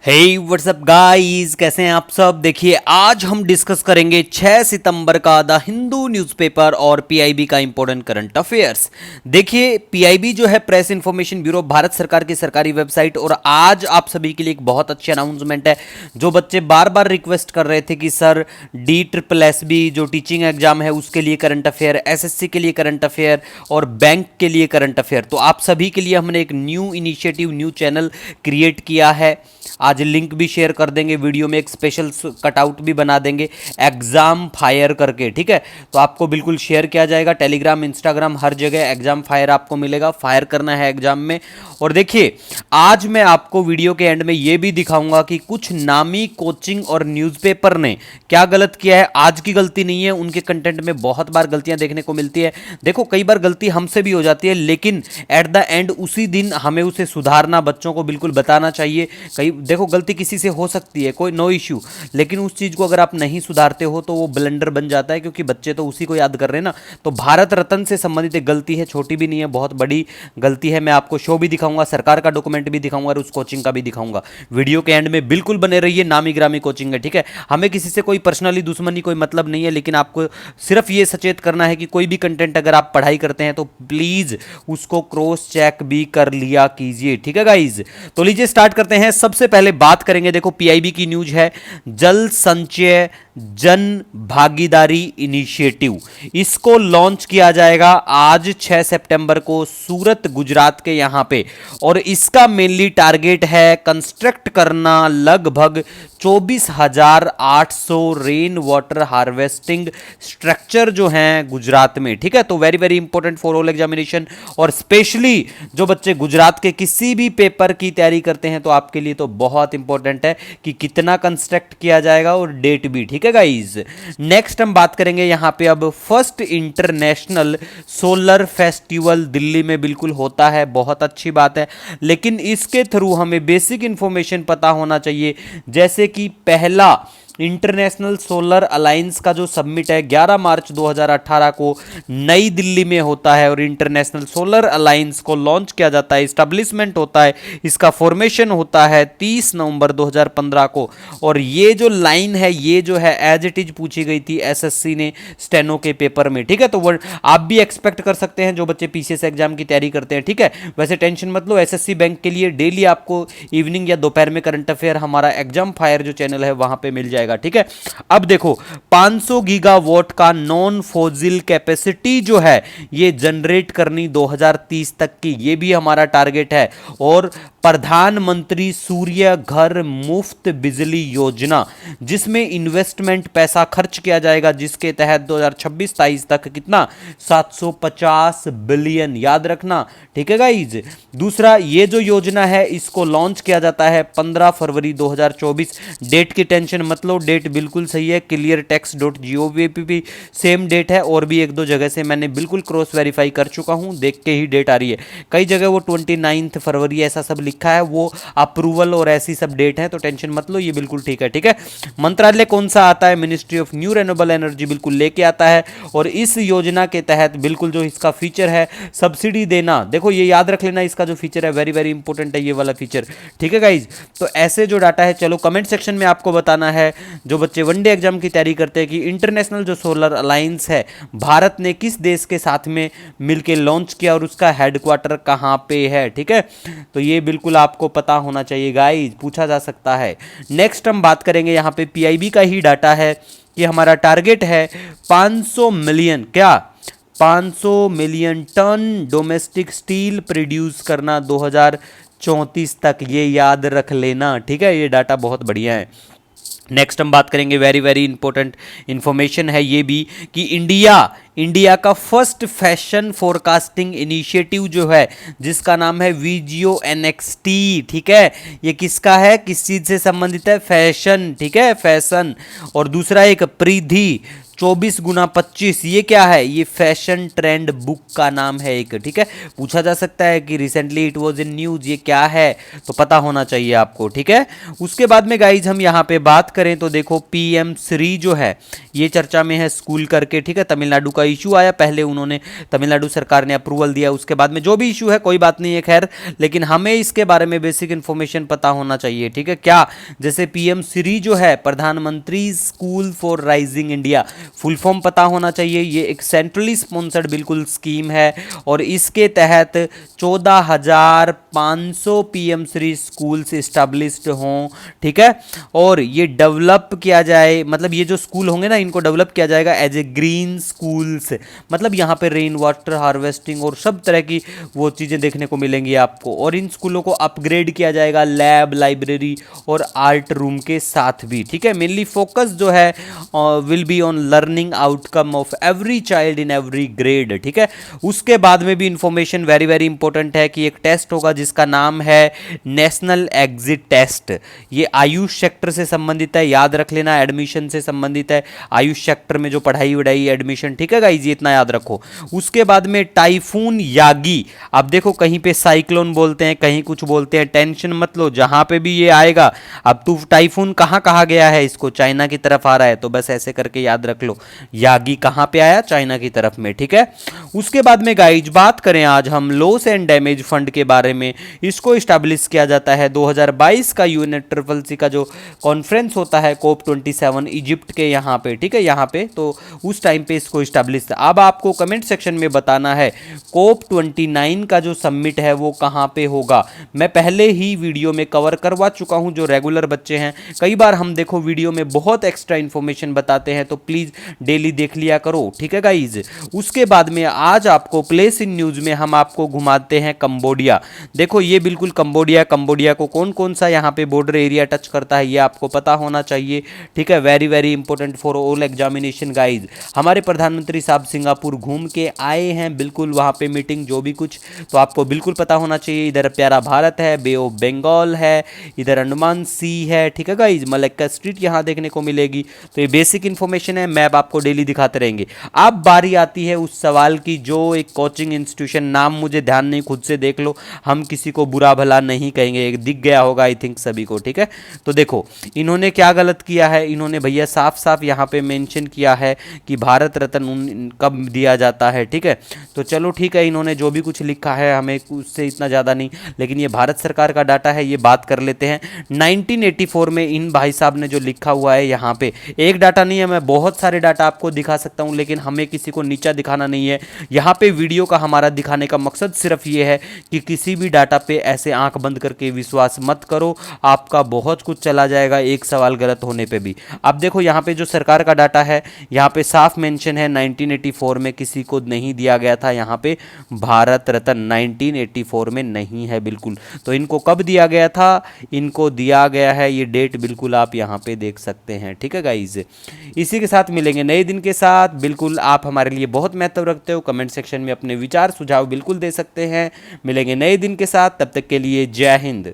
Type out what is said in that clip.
हे WhatsApp guys, कैसे हैं आप सब। देखिए आज हम डिस्कस करेंगे 6 सितंबर का द हिंदू न्यूज़पेपर और पीआईबी का इंपॉर्टेंट करंट अफेयर्स। देखिए पीआईबी जो है प्रेस इंफॉर्मेशन ब्यूरो, भारत सरकार की सरकारी वेबसाइट। और आज आप सभी के लिए एक बहुत अच्छी अनाउंसमेंट है। जो बच्चे बार बार रिक्वेस्ट कर रहे थे कि सर DSSB जो टीचिंग एग्जाम है उसके लिए करंट अफेयर, एसएससी के लिए करंट अफेयर और बैंक के लिए करंट अफेयर, तो आप सभी के लिए हमने एक new initiative, new channel create किया है। आज लिंक भी शेयर कर देंगे, वीडियो में एक स्पेशल कटआउट भी बना देंगे एग्जाम फायर करके, ठीक है। तो आपको बिल्कुल शेयर किया जाएगा, टेलीग्राम, इंस्टाग्राम, हर जगह एग्जाम फायर आपको मिलेगा। फायर करना है एग्जाम में। और देखिए आज मैं आपको वीडियो के एंड में यह भी दिखाऊंगा कि कुछ नामी कोचिंग और न्यूज़पेपर ने क्या गलत किया है। आज की गलती नहीं है, उनके कंटेंट में बहुत बार गलतियां देखने को मिलती है। देखो कई बार गलती हमसे भी हो जाती है, लेकिन एट द एंड उसी दिन हमें उसे सुधारना, बच्चों को बिल्कुल बताना चाहिए। कई देखो गलती किसी से हो सकती है, कोई नो इश्यू, लेकिन उस चीज को अगर आप नहीं सुधारते हो तो वो ब्लंडर बन जाता है, क्योंकि बच्चे तो उसी को याद कर रहे हैं ना। तो भारत रत्न से संबंधित एक गलती है, छोटी भी नहीं है, बहुत बड़ी गलती है। मैं आपको शो भी दिखाऊंगा, सरकार का डॉक्यूमेंट भी दिखाऊंगा और उस कोचिंग का भी दिखाऊंगा। वीडियो के एंड में बिल्कुल बने रहिए। नामी ग्रामी कोचिंग है, ठीक है। हमें किसी से कोई पर्सनली दुश्मनी, कोई मतलब नहीं है, लेकिन आपको सिर्फ ये सचेत करना है कि कोई भी कंटेंट अगर आप पढ़ाई करते हैं तो प्लीज उसको क्रॉस चेक भी कर लिया कीजिए, ठीक है गाइज। तो लीजिए स्टार्ट करते हैं। सबसे पहले बात करेंगे, देखो पीआईबी की न्यूज है, जल संचय जन भागीदारी इनिशिएटिव, इसको लॉन्च किया जाएगा आज 6 सितंबर को सूरत गुजरात के यहां पे। और इसका मेनली टारगेट है कंस्ट्रक्ट करना लगभग 24,800 रेन वाटर हार्वेस्टिंग स्ट्रक्चर जो हैं गुजरात में, ठीक है। तो very very important for all examination, और स्पेशली जो बच्चे गुजरात के किसी भी पेपर की तैयारी करते हैं तो आपके लिए तो बहुत इंपॉर्टेंट है कि कितना कंस्ट्रक्ट किया जाएगा और डेट भी, ठीक है गाइज। नेक्स्ट हम बात करेंगे यहां पे अब first international solar festival Delhi में बिल्कुल होता है, बहुत अच्छी बात है। लेकिन इसके थ्रू हमें बेसिक इंफॉर्मेशन पता होना चाहिए, जैसे कि पहला इंटरनेशनल सोलर अलायंस का जो समिट है 11 मार्च 2018 को नई दिल्ली में होता है, और इंटरनेशनल सोलर अलायंस को लॉन्च किया जाता है, इस्टेब्लिशमेंट होता है, इसका फॉर्मेशन होता है 30 नवंबर 2015 को। और ये जो लाइन है ये जो है एज इट इज पूछी गई थी एसएससी ने स्टेनो के पेपर में, ठीक है। तो वो आप भी एक्सपेक्ट कर सकते हैं जो बच्चे पीसीएस एग्जाम की तैयारी करते हैं, ठीक है। वैसे टेंशन मत लो, एसएससी बैंक के लिए डेली आपको इवनिंग या दोपहर में करंट अफेयर हमारा एग्जाम फायर जो चैनल है वहां पे मिल जाएगा, ठीक है। अब देखो 500 गीगावाट का नॉन फॉसिल कैपेसिटी जो है ये जनरेट करनी 2030 तक की, ये भी हमारा टारगेट है। और प्रधानमंत्री सूर्य घर मुफ्त बिजली योजना, जिसमें इन्वेस्टमेंट पैसा खर्च किया जाएगा, जिसके तहत 2026-23 तक कितना 750 बिलियन, याद रखना, ठीक है गाइज। दूसरा ये जो योजना है इसको लॉन्च किया जाता है 15 फरवरी 2024। डेट की टेंशन मत लो, डेट बिल्कुल सही है, cleartext.gov सेम डेट है, और भी एक दो जगह से मैंने बिल्कुल क्रॉस वेरीफाई कर चुका हूं, देख के ही डेट आ रही है। कई जगह वो 29 फरवरी ऐसा सब लिखा है, वो अप्रूवल और ऐसी सब डेट है, तो टेंशन मत लो, ये बिल्कुल ठीक है, ठीक है। मंत्रालय कौन सा आता है, ministry of new renewable energy बिल्कुल लेके आता है। और इस योजना के तहत बिल्कुल जो इसका फीचर है सब्सिडी देना, देखो ये याद रख लेना, इसका जो फीचर है वेरी वेरी इंपॉर्टेंट है ये वाला फीचर, ठीक है गाइज। तो ऐसे जो डाटा है, चलो कमेंट सेक्शन में आपको बताना है जो बच्चे वनडे एग्जाम की तैयारी करते हैं कि इंटरनेशनल जो सोलर अलायंस है भारत ने किस देश के साथ में मिलकर लॉन्च किया और उसका हेडक्वार्टर कहां पे है, ठीक है। तो ये बिल्कुल आपको पता होना चाहिए गाइज, पूछा जा सकता है। नेक्स्ट हम बात करेंगे यहां पे पीआईबी का ही डाटा है कि हमारा टारगेट है 500 मिलियन, क्या 500 million ton domestic steel produce करना 2034 तक, ये याद रख लेना, ठीक है। ये डाटा बहुत बढ़िया है। नेक्स्ट हम बात करेंगे, वेरी वेरी इंपॉर्टेंट इंफॉर्मेशन है ये भी, कि इंडिया का फर्स्ट फैशन फोरकास्टिंग इनिशिएटिव जो है जिसका नाम है वीजियो एनएक्सटी, ठीक है। ये किसका है, किस चीज से संबंधित है, फैशन, ठीक है, फैशन। और दूसरा एक परिधि 24x25, ये क्या है, ये फैशन ट्रेंड बुक का नाम है एक, ठीक है। पूछा जा सकता है कि recently it was in news, ये क्या है, तो पता होना चाहिए आपको, ठीक है। उसके बाद में गाइज हम यहाँ पे बात करें तो देखो PM श्री जो है ये चर्चा में है, स्कूल करके, ठीक है, तमिलनाडु का इशू आया, पहले उन्होंने तमिलनाडु सरकार ने अप्रूवल दिया, उसके बाद में जो भी इशू है कोई बात नहीं है खैर, लेकिन हमें इसके बारे में बेसिक इन्फॉर्मेशन पता होना चाहिए, ठीक है। क्या, जैसे पीएम श्री जो है, प्रधानमंत्री school for rising India, full form पता होना चाहिए। ये एक सेंट्रली स्पॉन्सर्ड बिल्कुल स्कीम है और इसके तहत 14,500 पीएम श्री स्कूल्स इस्टेब्लिश्ड हों, ठीक है। और ये डेवलप किया जाए, मतलब ये जो स्कूल होंगे ना, इनको डेवलप किया जाएगा एज ए ग्रीन स्कूल्स, मतलब यहाँ पे रेन वाटर हार्वेस्टिंग और सब तरह की वो चीज़ें देखने को मिलेंगी आपको। और इन स्कूलों को अपग्रेड किया जाएगा लैब, लाइब्रेरी और आर्ट रूम के साथ भी, ठीक है। मेनली फोकस जो है will be on learning outcome of every child in every grade, ठीक है। उसके बाद में भी इंफॉर्मेशन वेरी वेरी इंपॉर्टेंट है कि एक टेस्ट होगा जिसका नाम है नेशनल एग्जिट टेस्ट। ये आयुष सेक्टर से संबंधित है, याद रख लेना, एडमिशन से संबंधित है, आयुष सेक्टर में जो पढ़ाई वढ़ाई एडमिशन, ठीक है गाइस, ये इतना याद रखो। उसके बाद में टाइफून यागी, अब देखो कहीं पे साइक्लोन बोलते हैं, कहीं कुछ बोलते हैं, टेंशन मत लो, जहां पे भी ये आएगा। अब तू टाइफून कहां कहा गया है, इसको चाइना की तरफ आ रहा है, तो बस ऐसे करके याद रख लो, यागी कहां पे आया, चाइना की तरफ में, ठीक है। उसके बाद में गाइज बात करें आज हम लॉस एंड डैमेज फंड के बारे में, इसको स्टैब्लिश किया जाता है 2022 का यूएन का जो कॉन्फ्रेंस होता है COP27 इजिप्ट के यहाँ पे, ठीक है, यहाँ पे, तो उस टाइम पे इसको स्टैब्लिश। अब आपको कमेंट सेक्शन में बताना है COP29 का जो समिट है वो कहाँ पे होगा। मैं पहले ही वीडियो में कवर करवा चुका हूँ, जो रेगुलर बच्चे हैं, कई बार हम देखो वीडियो में बहुत एक्स्ट्रा इन्फॉर्मेशन बताते हैं, तो प्लीज़ डेली देख लिया करो, ठीक है गाइज। उसके बाद में आज आपको प्लेस इन न्यूज़ में हम आपको घुमाते हैं कंबोडिया। देखो ये बिल्कुल कंबोडिया, कंबोडिया को कौन कौन सा यहाँ पे बॉर्डर एरिया टच करता है ये आपको पता होना चाहिए, ठीक है। Very very important for all examination guys. हमारे प्रधानमंत्री साहब सिंगापुर घूम के आए हैं, बिल्कुल वहाँ पे मीटिंग जो भी कुछ, तो आपको बिल्कुल पता होना चाहिए। इधर प्यारा भारत है, बे ऑफ बंगाल है, इधर अंडमान सी है, ठीक है गाइज, मलक्का स्ट्रीट यहाँ देखने को मिलेगी। तो ये बेसिक इन्फॉर्मेशन है, मैप आपको डेली दिखाते रहेंगे। अब बारी आती है उस सवाल की जो एक कोचिंग इंस्टीट्यूशन, नाम मुझे ध्यान नहीं, खुद से देख लो, हम किसी को बुरा भला नहीं कहेंगे, दिख गया होगा आई थिंक सभी को, ठीक है। तो देखो इन्होंने क्या गलत किया है, इन्होंने भैया साफ साफ यहाँ पे मेंशन किया है कि भारत रत्न कब दिया जाता है, ठीक है। तो चलो ठीक है, इन्होंने जो भी कुछ लिखा है हमें उससे इतना ज़्यादा नहीं, लेकिन ये भारत सरकार का डाटा है, ये बात कर लेते हैं। 1984 में इन भाई साहब ने जो लिखा हुआ है, यहाँ पे एक डाटा नहीं है, मैं बहुत सारे डाटा आपको दिखा सकता हूँ, लेकिन हमें किसी को नीचा दिखाना नहीं है। यहाँ पे वीडियो का हमारा दिखाने का मकसद सिर्फ ये है कि किसी भी डाटा पे ऐसे आंख बंद करके विश्वास मत करो, आपका बहुत कुछ चला जाएगा एक सवाल गलत होने पे भी। अब देखो यहाँ पे जो सरकार का डाटा है, यहाँ पे साफ मेंशन है 1984 में किसी को नहीं दिया गया था, यहाँ पे भारत रत्न 1984 में नहीं है बिल्कुल। तो इनको कब दिया गया था, इनको दिया गया है, ये डेट बिल्कुल आप यहाँ पे देख सकते हैं, ठीक है गाइज। इसी के साथ मिलेंगे नए दिन के साथ, बिल्कुल आप हमारे लिए बहुत महत्व रखते हो, कमेंट सेक्शन में अपने विचार सुझाव बिल्कुल दे सकते हैं। मिलेंगे नए दिन के साथ, तब तक के लिए जय हिंद।